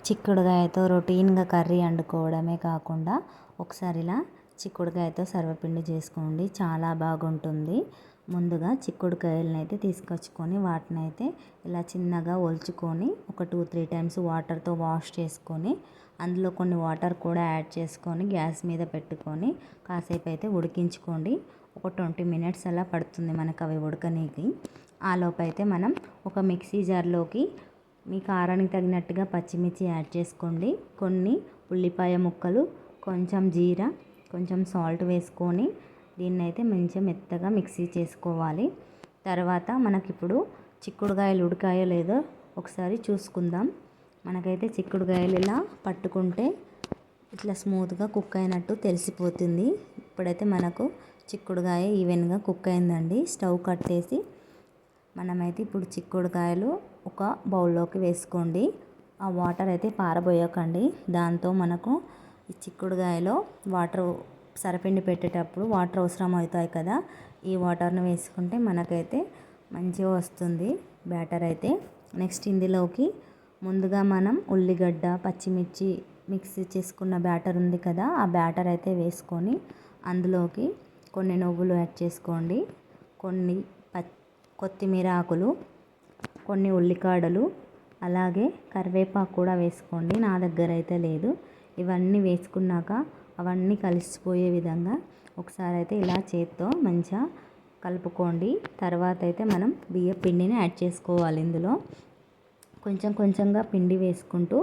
చిక్కుడుగాయతో రొటీన్గా కర్రీ వండుకోవడమే కాకుండా ఒకసారి ఇలా చిక్కుడుకాయతో సర్వపిండి చేసుకోండి, చాలా బాగుంటుంది. ముందుగా చిక్కుడుకాయలను అయితే తీసుకొచ్చుకొని వాటిని అయితే ఇలా చిన్నగా ఒలుచుకొని ఒక 2-3 టైమ్స్ వాటర్తో వాష్ చేసుకొని అందులో కొన్ని వాటర్ కూడా యాడ్ చేసుకొని గ్యాస్ మీద పెట్టుకొని కాసేపు అయితే ఉడికించుకోండి. ఒక 20 మినిట్స్ అలా పడుతుంది మనకు అవి ఉడకనీకి. ఆలోపు అయితే మనం ఒక మిక్సీ జార్లోకి మీ కారానికి తగినట్టుగా పచ్చిమిర్చి యాడ్ చేసుకోండి, కొన్ని ఉల్లిపాయ ముక్కలు, కొంచెం జీరా, కొంచెం సాల్ట్ వేసుకొని దీన్ని అయితే మంచిగా మెత్తగా మిక్సీ చేసుకోవాలి. తర్వాత మనకిప్పుడు చిక్కుడుకాయలు ఉడికాయో లేదో ఒకసారి చూసుకుందాం. మనకైతే చిక్కుడుకాయలు ఇలా పట్టుకుంటే ఇట్లా స్మూత్గా కుక్ అయినట్టు తెలిసిపోతుంది. ఇప్పుడైతే మనకు చిక్కుడుకాయ ఈవెన్గా కుక్ అయిందండి. స్టవ్ కట్టేసి మనమైతే ఇప్పుడు చిక్కుడుకాయలు ఒక బౌల్లోకి వేసుకోండి. ఆ వాటర్ అయితే పారబోయకండి, దాంతో మనకు ఈ చిక్కుడుకాయలో వాటర్ సరపిండి పెట్టేటప్పుడు వాటర్ అవసరం అవుతాయి కదా, ఈ వాటర్ని వేసుకుంటే మనకైతే మంచిగా వస్తుంది బ్యాటర్ అయితే. నెక్స్ట్ ఇందులోకి ముందుగా మనం ఉల్లిగడ్డ, పచ్చిమిర్చి మిక్సీ చేసుకున్న బ్యాటర్ ఉంది కదా, ఆ బ్యాటర్ అయితే వేసుకొని అందులోకి కొన్ని నువ్వులు యాడ్ చేసుకోండి, కొన్ని కొత్తిమీర ఆకులు, కొన్ని ఉల్లికాడలు, అలాగే కరివేపాకు కూడా వేసుకోండి. నా దగ్గర అయితే లేదు. ఇవన్నీ వేసుకున్నాక అవన్నీ కలిసిపోయే విధంగా ఒకసారి అయితే ఇలా చేత్తో మంచిగా కలుపుకోండి. తర్వాత అయితే మనం బియ్యం పిండిని యాడ్ చేసుకోవాలి. ఇందులో కొంచెం కొంచెంగా పిండి వేసుకుంటూ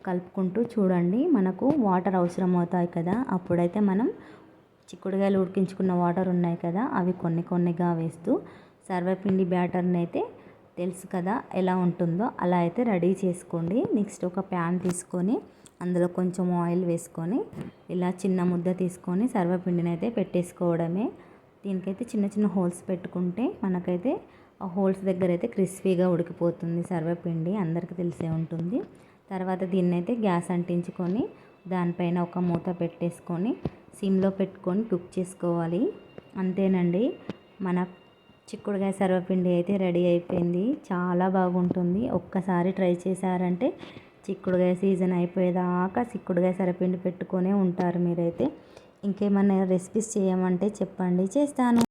కలుపుకుంటూ చూడండి. మనకు వాటర్ అవసరం అవుతాయి కదా, అప్పుడైతే మనం చిక్కుడుకాయలు ఉడికించుకున్న వాటర్ ఉన్నాయి కదా, అవి కొన్ని కొన్నిగా వేస్తూ సర్వపిండి బ్యాటర్ని అయితే తెలుసు కదా ఎలా ఉంటుందో అలా అయితే రెడీ చేసుకోండి. నెక్స్ట్ ఒక ప్యాన్ తీసుకొని అందులో కొంచెం ఆయిల్ వేసుకొని ఇలా చిన్న ముద్ద తీసుకొని సర్వపిండిని అయితే పెట్టేసుకోవడమే. దీనికైతే చిన్న చిన్న హోల్స్ పెట్టుకుంటే మనకైతే ఆ హోల్స్ దగ్గర అయితే క్రిస్పీగా ఉడికిపోతుంది సర్వపిండి, అందరికీ తెలిసే ఉంటుంది. తర్వాత దీన్ని అయితే గ్యాస్ అంటించుకొని దానిపైన ఒక మూత పెట్టేసుకొని సిమ్లో పెట్టుకొని కుక్ చేసుకోవాలి. అంతేనండి, మన చిక్కుడుకాయ సర్వపిండి అయితే రెడీ అయిపోయింది. చాలా బాగుంటుంది. ఒక్కసారి ట్రై చేశారంటే చిక్కుడుకాయ సీజన్ అయిపోయేదాకా చిక్కుడుకాయ సర్వపిండి పెట్టుకొనే ఉంటారు మీరైతే. ఇంకేమైనా రెసిపీస్ చేయమంటే చెప్పండి, చేస్తాను.